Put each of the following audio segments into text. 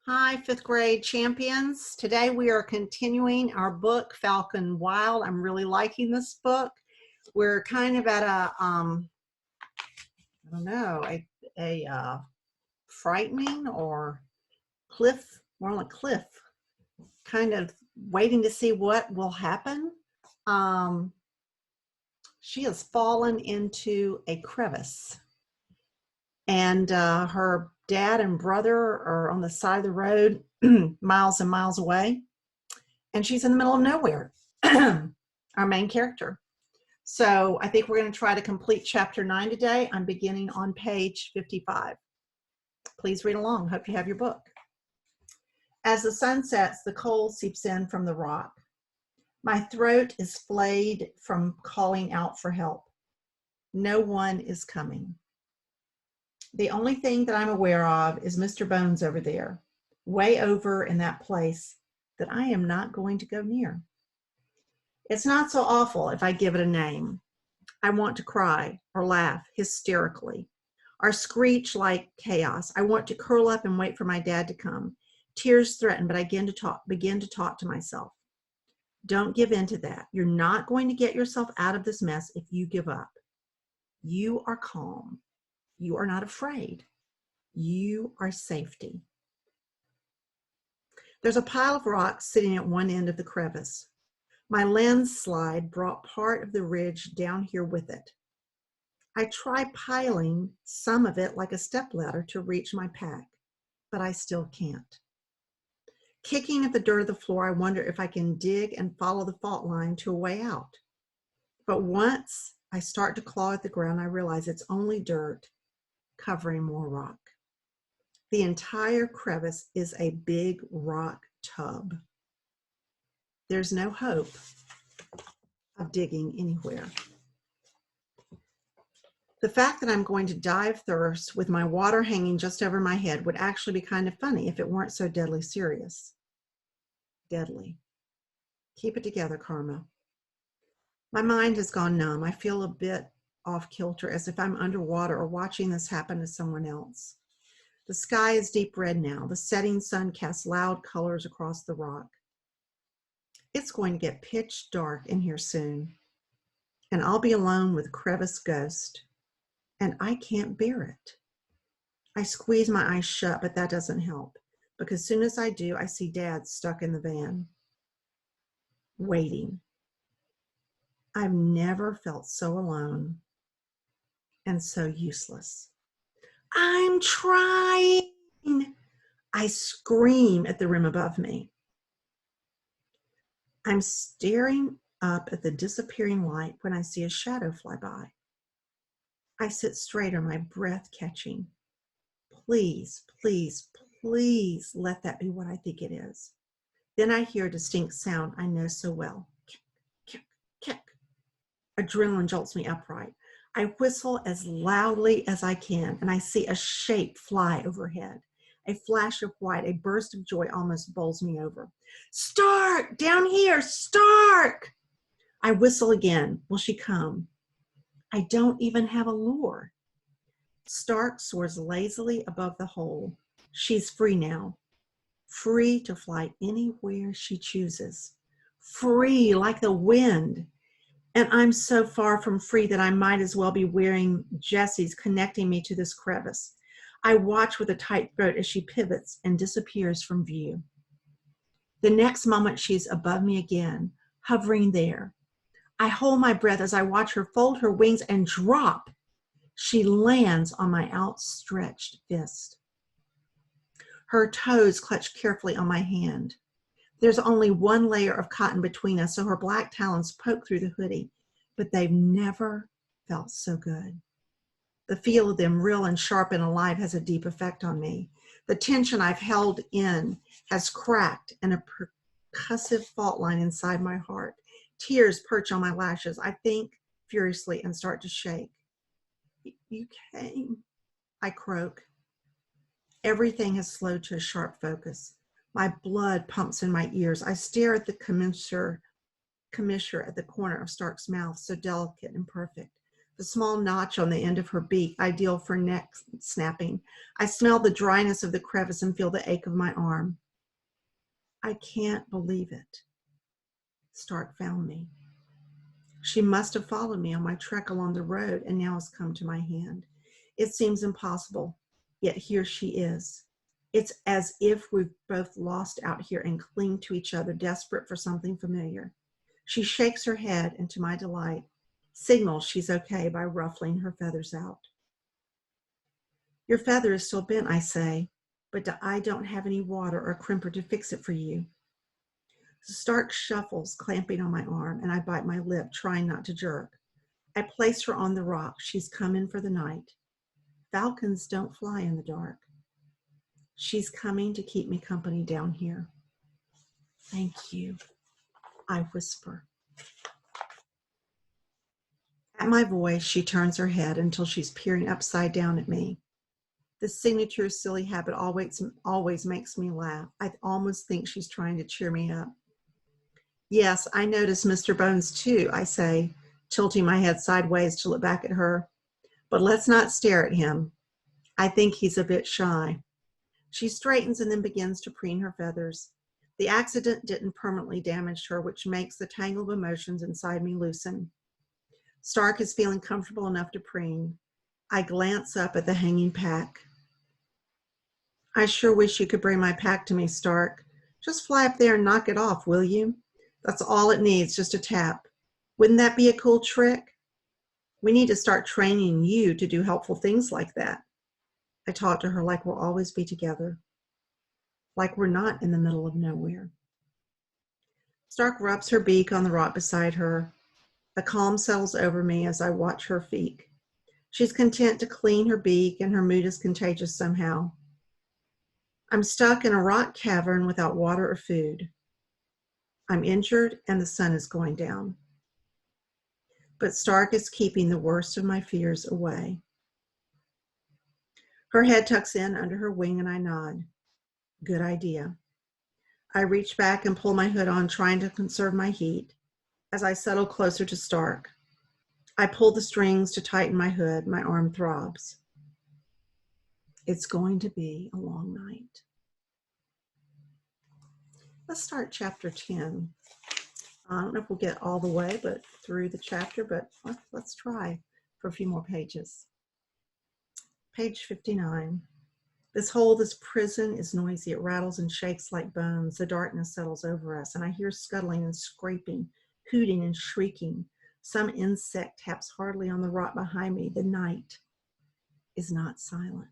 Hi, fifth grade champions. Today we are continuing our book, Falcon Wild. I'm really liking this book. We're kind of at a, I don't know, a frightening or cliff, more on a cliff, kind of waiting to see what will happen. She has fallen into a crevice, and her dad and brother are on the side of the road miles and miles away, and she's in the middle of nowhere. Our main character. So I think we're going to try to complete chapter 9 today. I'm beginning on page 55. Please read along. Hope you have your book. As the sun sets, the cold seeps in from the rock. My throat is flayed from calling out for help. No one is coming. The only thing that I'm aware of is Mr. Bones over there, way over in that place that I am not going to go near. It's not so awful if I give it a name. I want to cry or laugh hysterically or screech like chaos. I want to curl up and wait for my dad to come. Tears threaten, but I begin to talk to myself. Don't give in to that. You're not going to get yourself out of this mess if you give up. You are calm. You are not afraid. You are safety. There's a pile of rocks sitting at one end of the crevice. My lens slide brought part of the ridge down here with it. I try piling some of it like a stepladder to reach my pack, but I still can't. Kicking at the dirt of the floor, I wonder if I can dig and follow the fault line to a way out. But once I start to claw at the ground, I realize it's only dirt covering more rock. The entire crevice is a big rock tub. There's no hope of digging anywhere. The fact that I'm going to die of thirst with my water hanging just over my head would actually be kind of funny if it weren't so deadly serious. Deadly. Keep it together, Karma. My mind has gone numb. I feel a bit off kilter, as if I'm underwater or watching this happen to someone else. The sky is deep red now. The setting sun casts loud colors across the rock. It's going to get pitch dark in here soon, and I'll be alone with Crevice Ghost, and I can't bear it. I squeeze my eyes shut, but that doesn't help, because as soon as I do, I see Dad stuck in the van, waiting. I've never felt so alone and so useless. I'm trying. I scream at the rim above me. I'm staring up at the disappearing light when I see a shadow fly by. I sit straighter, my breath catching. Please, please, please let that be what I think it is. Then I hear a distinct sound I know so well. Kick, kick, kick. Adrenaline jolts me upright. I whistle as loudly as I can, and I see a shape fly overhead. A flash of white, a burst of joy almost bowls me over. Stark! Down here! Stark! I whistle again. Will she come? I don't even have a lure. Stark soars lazily above the hole. She's free now. Free to fly anywhere she chooses. Free like the wind. And I'm so far from free that I might as well be wearing Jessie's connecting me to this crevice. I watch with a tight throat as she pivots and disappears from view. The next moment, she's above me again, hovering there. I hold my breath as I watch her fold her wings and drop. She lands on my outstretched fist. Her toes clutch carefully on my hand. There's only one layer of cotton between us, so her black talons poke through the hoodie, but they've never felt so good. The feel of them, real and sharp and alive, has a deep effect on me. The tension I've held in has cracked and a percussive fault line inside my heart. Tears perch on my lashes. I think furiously and start to shake. You came, I croak. Everything has slowed to a sharp focus. My blood pumps in my ears. I stare at the commissure at the corner of Stark's mouth, so delicate and perfect. the small notch on the end of her beak, ideal for neck snapping. I smell the dryness of the crevice and feel the ache of my arm. I can't believe it. Stark found me. She must have followed me on my trek along the road and now has come to my hand. It seems impossible, yet here she is. It's as if we've both lost out here and cling to each other, desperate for something familiar. She shakes her head and, to my delight, signals she's okay by ruffling her feathers out. Your feather is still bent, I say, but I don't have any water or crimper to fix it for you. Stark shuffles, clamping on my arm, and I bite my lip, trying not to jerk. I place her on the rock. She's come in for the night. Falcons don't fly in the dark. She's coming to keep me company down here. Thank you, I whisper. At my voice, she turns her head until she's peering upside down at me. This signature silly habit always makes me laugh. I almost think she's trying to cheer me up. Yes, I notice Mr. Bones too, I say, tilting my head sideways to look back at her. But let's not stare at him. I think he's a bit shy. She straightens and then begins to preen her feathers. The accident didn't permanently damage her, which makes the tangle of emotions inside me loosen. Stark is feeling comfortable enough to preen. I glance up at the hanging pack. I sure wish you could bring my pack to me, Stark. Just fly up there and knock it off, will you? That's all it needs, just a tap. Wouldn't that be a cool trick? We need to start training you to do helpful things like that. I talk to her like we'll always be together, like we're not in the middle of nowhere. Stark rubs her beak on the rock beside her. A calm settles over me as I watch her feet. She's content to clean her beak, and her mood is contagious somehow. I'm stuck in a rock cavern without water or food. I'm injured and the sun is going down. But Stark is keeping the worst of my fears away. Her head tucks in under her wing and I nod. Good idea. I reach back and pull my hood on, trying to conserve my heat. As I settle closer to Stark, I pull the strings to tighten my hood. My arm throbs. It's going to be a long night. Let's start chapter 10. I don't know if we'll get all the way through the chapter, but let's try for a few more pages. Page 59. This prison is noisy. It rattles and shakes like bones. The darkness settles over us, and I hear scuttling and scraping, hooting and shrieking. Some insect taps hardly on the rock behind me. The night is not silent.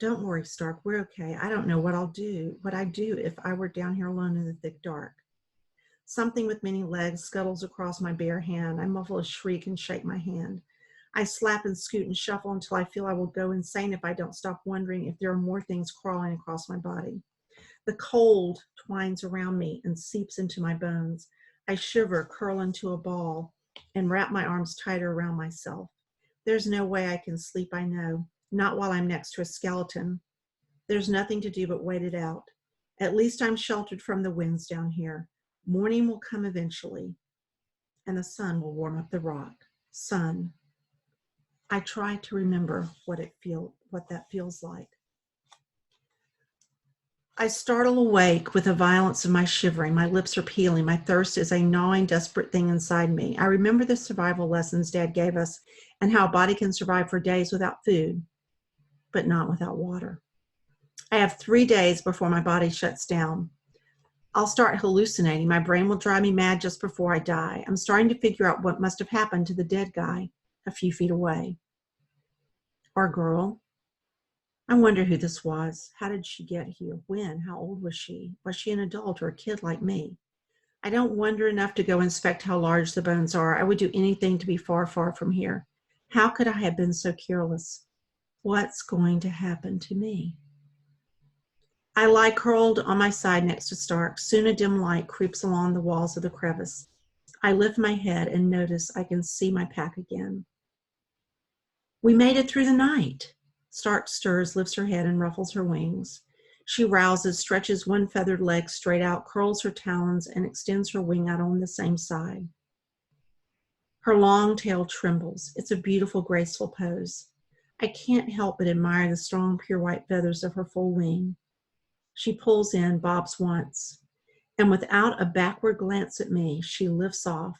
Don't worry, Stark, we're okay. I don't know what I'd do if I were down here alone in the thick dark. Something with many legs scuttles across my bare hand. I muffle a shriek and shake my hand. I slap and scoot and shuffle until I feel I will go insane if I don't stop wondering if there are more things crawling across my body. The cold twines around me and seeps into my bones. I shiver, curl into a ball, and wrap my arms tighter around myself. There's no way I can sleep, I know, not while I'm next to a skeleton. There's nothing to do but wait it out. At least I'm sheltered from the winds down here. Morning will come eventually, and the sun will warm up the rock. Sun. I try to remember what that feels like. I startle awake with the violence of my shivering. My lips are peeling. My thirst is a gnawing, desperate thing inside me. I remember the survival lessons Dad gave us and how a body can survive for days without food, but not without water. I have 3 days before my body shuts down. I'll start hallucinating. My brain will drive me mad just before I die. I'm starting to figure out what must have happened to the dead guy a few feet away. Or girl. I wonder who this was. How did she get here? When? How old was she? Was she an adult or a kid like me? I don't wonder enough to go inspect how large the bones are. I would do anything to be far, far from here. How could I have been so careless? What's going to happen to me? I lie curled on my side next to Stark. Soon a dim light creeps along the walls of the crevice. I lift my head and notice I can see my pack again. We made it through the night. Stark stirs, lifts her head, and ruffles her wings. She rouses, stretches one feathered leg straight out, curls her talons, and extends her wing out on the same side. Her long tail trembles. It's a beautiful, graceful pose. I can't help but admire the strong, pure white feathers of her full wing. She pulls in, bobs once, and without a backward glance at me, she lifts off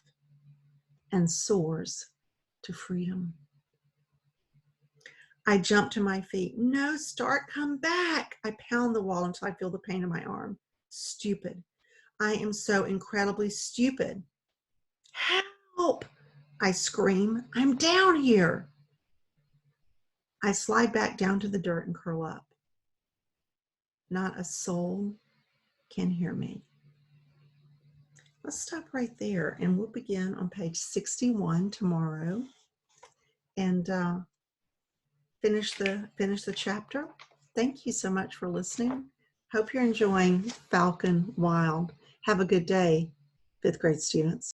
and soars to freedom. I jump to my feet. No, Start, come back. I pound the wall until I feel the pain in my arm. Stupid. I am so incredibly stupid. Help! I scream. I'm down here. I slide back down to the dirt and curl up. Not a soul can hear me. Let's stop right there, and we'll begin on page 61 tomorrow and finish the chapter. Thank you so much for listening. Hope you're enjoying Falcon Wild. Have a good day, 5th grade students.